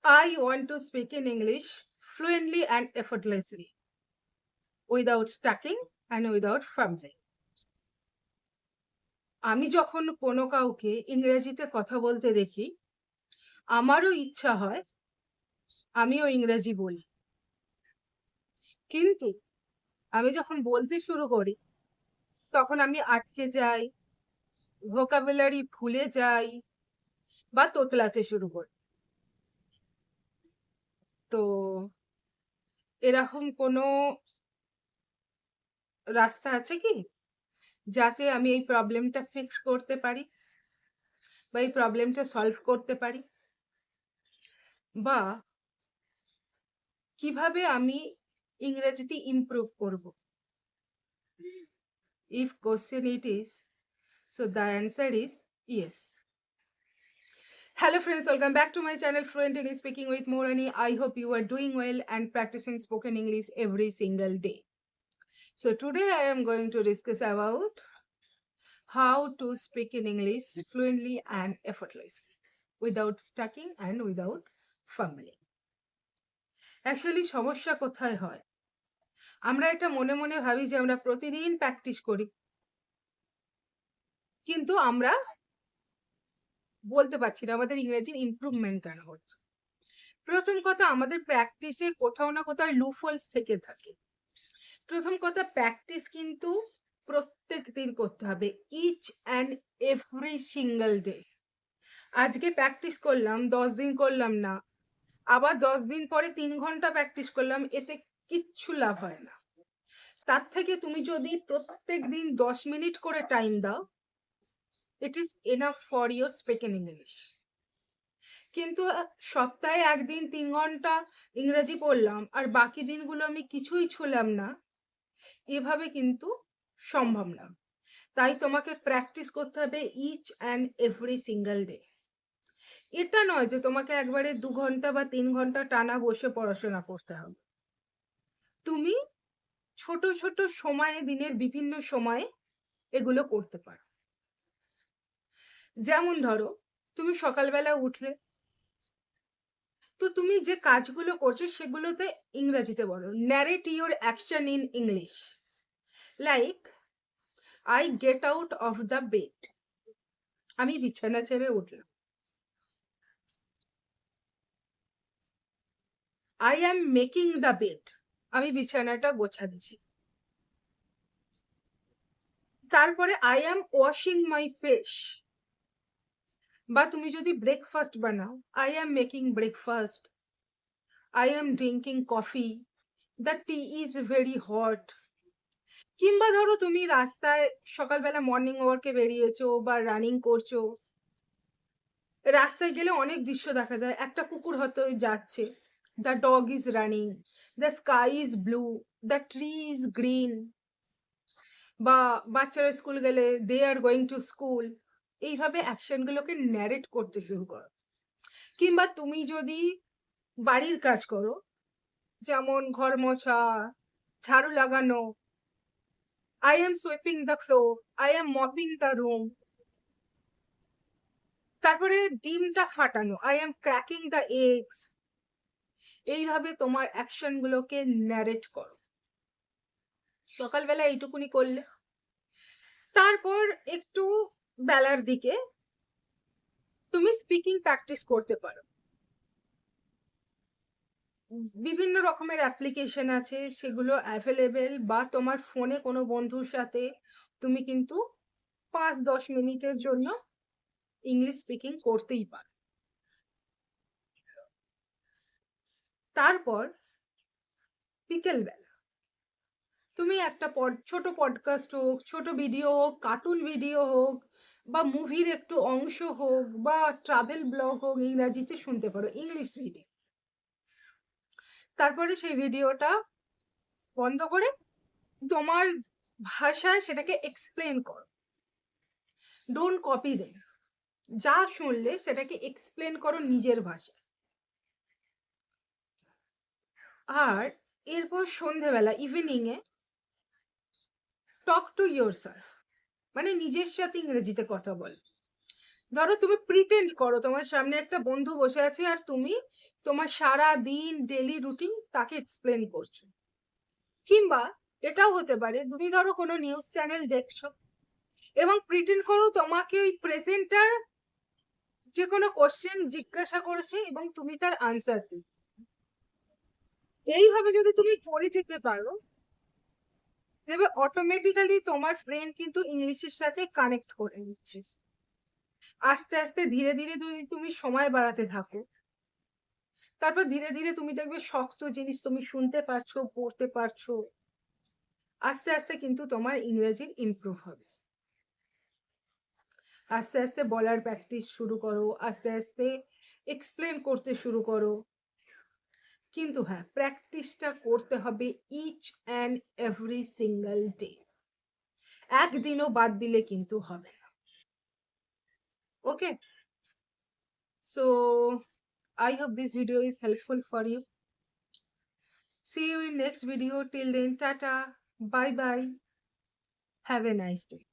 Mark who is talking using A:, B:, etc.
A: I want to speak in English fluently and effortlessly, without stuttering and without fumbling. আমি যখন কোনো কাউকে ইংরেজিতে কথা বলতে দেখি, আমারও ইচ্ছা হয় আমিও ইংরেজি বলি। কিন্তু আমি যখন বলতে শুরু করি, তখন আমি আটকে যাই, ভোকাবুলারি ভুলে যাই বা তোতলাতে শুরু করি। তো এরকম কোনো রাস্তা আছে কি? যাতে আমি এই প্রবলেমটা ফিক্স করতে পারি বা এই প্রবলেমটা সলভ করতে পারি? বা কিভাবে আমি ইংরেজিতে ইমপ্রুভ করব? If question it is, so the answer is yes. Hello friends, welcome back to my channel Fluent English Speaking with Morani. I hope you are doing well and practicing spoken English every single day. So today I am going to discuss about how to speak in English fluently and effortlessly without stuttering and without fumbling. Actually সমস্যা কোথায় হয়? আমরা এটা মনে মনে ভাবি যে আমরা প্রতিদিন প্র্যাকটিস করি, কিন্তু আমরা বলতে পারছি না আমাদের ইংরেজির ইমপ্রুভমেন্ট কেন হচ্ছে। প্রথম কথা, আমাদের প্র্যাকটিসে কোথাও না কোথাও লুফলস থেকে থাকে। প্রথম কথা, প্র্যাকটিস কিন্তু প্রত্যেক দিন করতে হবে, each and every single day. আজকে প্র্যাকটিস করলাম, 10 দিন করলাম না, আবার 10 দিন পরে 3 ঘন্টা প্র্যাকটিস করলাম, এতে কিচ্ছু লাভ হয় না। তার থেকে তুমি যদি প্রত্যেক দিন 10 মিনিট করে টাইম দাও, it is enough for your speaking English. কিন্তু সপ্তাহে একদিন 3 ঘন্টা ইংরেজি পড়লাম আর বাকি দিনগুলো আমি কিছুই ছুঁলাম না, এভাবে কিন্তু সম্ভব না। তাই তোমাকে প্র্যাকটিস করতে হবে each and every single day. এটা নয় যে তোমাকে একবারে 2 ঘন্টা বা 3 ঘন্টা টানা বসে পড়াশোনা করতে হবে। তুমি ছোট ছোট সময়ে, দিনের বিভিন্ন সময়ে এগুলো করতে পারো। যেমন ধরো, তুমি সকালবেলা উঠলে, তো তুমি যে কাজগুলো করছো সেগুলোতে ইংরেজিতে বলো। Narrate your action in English, like I get out of the bed, আমি বিছানা ছেড়ে উঠলাম। I am making the bed, আমি বিছানাটা গোছাচ্ছি। তারপরে I am washing my face, বা তুমি যদি ব্রেকফাস্ট বানাও, I am making breakfast, I am drinking coffee, the T is very hot. কিংবা ধরো তুমি রাস্তায় সকালবেলা মর্নিং ওয়ার্কে বেরিয়েছো বা রানিং করছো, রাস্তায় গেলে অনেক দৃশ্য দেখা যায়। একটা কুকুর হয়তো যাচ্ছে, the dog is running, the sky is blue, the tree is green. বা বাচ্চারা স্কুল গেলে, দে আর গোয়িং টু স্কুল। এইভাবে অ্যাকশনগুলোকে ন্যারেট করতে শুরু করো। কিংবা তুমি যদি বাড়ির কাজ করো, যেমন ঘর মোছা, ঝাড়ু লাগানো, I am sweeping the floor, I am mopping the room. তারপরে ডিমটা ফাটানো, I am cracking the eggs. এইভাবে তোমার অ্যাকশন গুলোকে ন্যারেট করো। সকালবেলা এইটুকুনি করলে, তারপর একটু বেলার দিকে তুমি স্পিকিং প্র্যাকটিস করতে পারো। বিভিন্ন রকমের অ্যাপ্লিকেশন আছে, সেগুলো অ্যাভেলেবেল, বা তোমার ফোনে কোনো বন্ধুর সাথে তুমি কিন্তু 5-10 মিনিটের জন্য ইংলিশ স্পিকিং করতেই পারো। তারপর বিকেলবেলা তুমি একটা ছোট পডকাস্ট হোক, ছোট ভিডিও হোক, কার্টুন ভিডিও হোক, বা মুভির একটু অংশ হোক, বা ট্রাভেল ব্লগ হোক, ইংরাজিতে শুনতে পারো, ইংলিশ ভিডিও। তারপরে সেই ভিডিওটা বন্ধ করে তোমার ভাষায় সেটাকে এক্সপ্লেন করো। ডোন্ট কপি দেম, যা শুনলে সেটাকে এক্সপ্লেন করো নিজের ভাষায়। আর এরপর সন্ধেবেলা, evening A, talk to your self, মানে নিজের সাথে ইংরেজিতে কথা বল। ধরো তুমি প্রিটেন্ড করো তোমার সামনে একটা বন্ধু বসে আছে আর তুমি তোমার সারা দিন ডেলি রুটিন তাকে এক্সপ্লেন করছো। কিংবা এটাও হতে পারে তুমি ধরো কোনো নিউজ চ্যানেল দেখছো এবং প্রিটেন্ড করো তোমাকে ওই প্রেজেন্টার যে কোনো কোশ্চেন জিজ্ঞাসা করেছে এবং তুমি তার আনসার দিচ্ছ। এইভাবে যদি তুমি করে যেতে পারো তবে অটোমেটিক্যালি তোমার ব্রেন কিন্তু ইংলিশের সাথে কানেক্ট করে নিচ্ছে। আস্তে আস্তে ধীরে ধীরে যদি তুমি সময় বাড়াতে থাকো, তারপর ধীরে ধীরে তুমি দেখবে শক্ত জিনিস তুমি শুনতে পারছো, পড়তে পারছো। আস্তে আস্তে কিন্তু তোমার ইংরেজির ইমপ্রুভ হবে। আস্তে আস্তে বলার প্র্যাকটিস শুরু করো, আস্তে আস্তে এক্সপ্লেন করতে শুরু করো। কিন্তু হ্যাঁ, প্র্যাকটিসটা করতে হবে each and every single day. একদিনও বাদ দিলে কিন্তু হবে না। Okay, so I hope this video is helpful for you. See you in next video. Till then, tata, bye bye. Have a nice day.